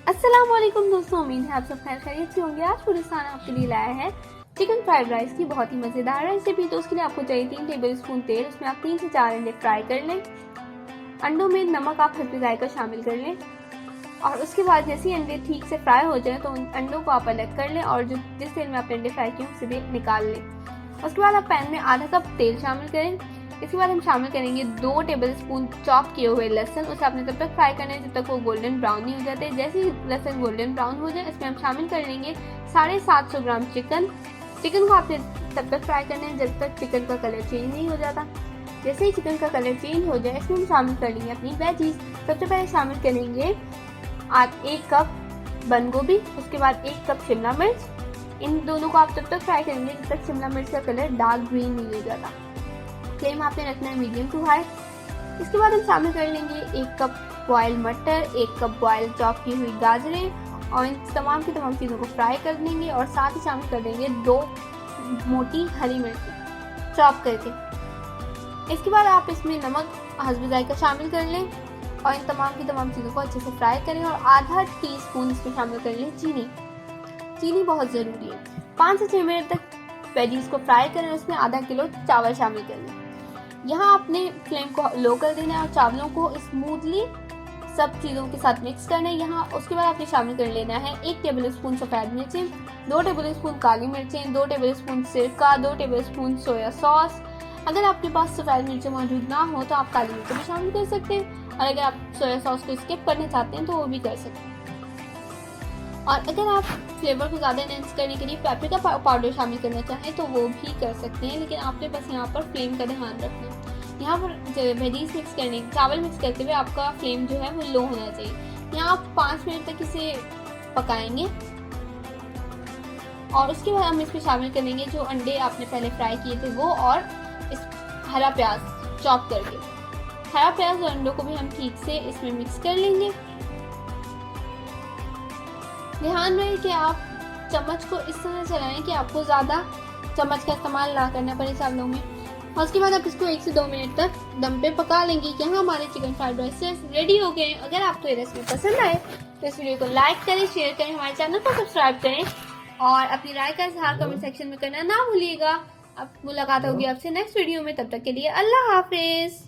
अस्सलामुअलैकुम दोस्तों, उम्मीद है आप सब खैर खैरियत से होंगे। आज पुलिसान आपके लिए लाया है चिकन फ्राइड राइस की बहुत ही मज़ेदार रेसिपी। तो उसके लिए आपको चाहिए 3 टेबल स्पून तेल, उसमें आप 3 से 4 अंडे फ्राई कर लें। अंडों में नमक आप हस्बे जायका शामिल कर लें और उसके बाद जैसे ही अंडे ठीक से फ्राई हो जाए तो उन अंडों को आप अलग कर लें और जिस तेल में आपने अंडे फ्राई किए उसे भी निकाल लें। उसके बाद आप पैन में आधा कप तेल शामिल करें। इसके बाद हम शामिल करेंगे 2 टेबल स्पून चॉप किए हुए लहसुन। उसे आपने तब तक फ्राई करना है जब तक वो गोल्डन ब्राउन नहीं हो जाते। जैसे ही लहसुन गोल्डन ब्राउन हो जाए इसमें हम शामिल कर लेंगे 750 ग्राम चिकन को आपने तब तक फ्राई करना है जब तक चिकन का कलर चेंज नहीं हो जाता। जैसे ही चिकन का कलर चेंज हो जाए इसमें हम शामिल कर लेंगे अपनी वेजीज। सबसे पहले शामिल करेंगे 1 कप बंद गोभी, उसके बाद 1 कप शिमला मिर्च। इन दोनों को आप तब तक फ्राई करेंगे जब तक शिमला मिर्च का कलर डार्क ग्रीन नहीं हो जाता। फ्लेम आपने रखना है मीडियम टू हाई। इसके बाद हम शामिल कर लेंगे 1 कप बॉयल मटर, 1 कप बॉयल चॉप की हुई गाजरें और इन तमाम की तमाम चीज़ों को फ्राई कर देंगे और साथ ही शामिल कर देंगे 2 मोटी हरी मिर्च चॉप करके। इसके बाद आप इसमें नमक हस्बे जायका शामिल कर लें और इन तमाम की तमाम चीज़ों को अच्छे से फ्राई करें और आधा टीस्पून इसमें शामिल कर लें चीनी बहुत ज़रूरी है। 5 से 6 मिनट तक वेजीज को फ्राई करें, उसमें आधा किलो चावल शामिल कर लें। यहाँ आपने फ्लेम को लो कर देना है और चावलों को स्मूथली सब चीज़ों के साथ मिक्स करना है। यहाँ उसके बाद आपने शामिल कर लेना है 1 टेबल स्पून सफ़ेद मिर्चें, 2 टेबल स्पून काली मिर्चें, 2 टेबल स्पून सिरका, 2 टेबल स्पून सोया सॉस। अगर आपके पास सफ़ेद मिर्चें मौजूद ना हो तो आप काली मिर्चें भी शामिल कर सकते हैं और अगर आप सोया सॉस को स्किप करना चाहते हैं तो वो भी कर सकते हैं। और अगर आप फ्लेवर को ज़्यादा एनहेंस करने के लिए पेपरिका पाउडर शामिल करना चाहें तो वो भी कर सकते हैं, लेकिन आपने बस यहाँ पर फ्लेम का ध्यान रखना है। यहाँ पर वेजीज मिक्स करने चावल मिक्स करते हुए आपका फ्लेम जो है वो लो होना चाहिए। यहाँ आप 5 मिनट तक इसे पकाएंगे और उसके बाद हम इसमें शामिल करेंगे जो अंडे आपने पहले फ्राई किए थे वो और इस हरा प्याज चॉप करके। हरा प्याज और अंडों को भी हम ठीक से इसमें मिक्स कर लेंगे। ध्यान रहे कि आप चम्मच को इस तरह चलाएं कि आपको ज़्यादा चम्मच का इस्तेमाल ना करना पड़े चावलों में। और उसके बाद आप इसको 1 से 2 मिनट तक दम पे पका लेंगे। यहाँ हमारे चिकन फ्राइड राइस रेडी हो गए। अगर आपको ये रेसिपी पसंद आए तो इस वीडियो को लाइक करें, शेयर करें, हमारे चैनल को सब्सक्राइब करें और अपनी राय का इजहार कमेंट सेक्शन में करना ना भूलिएगा। अब मुलाकात होगी आपसे नेक्स्ट वीडियो में, तब तक के लिए अल्लाह हाफिज।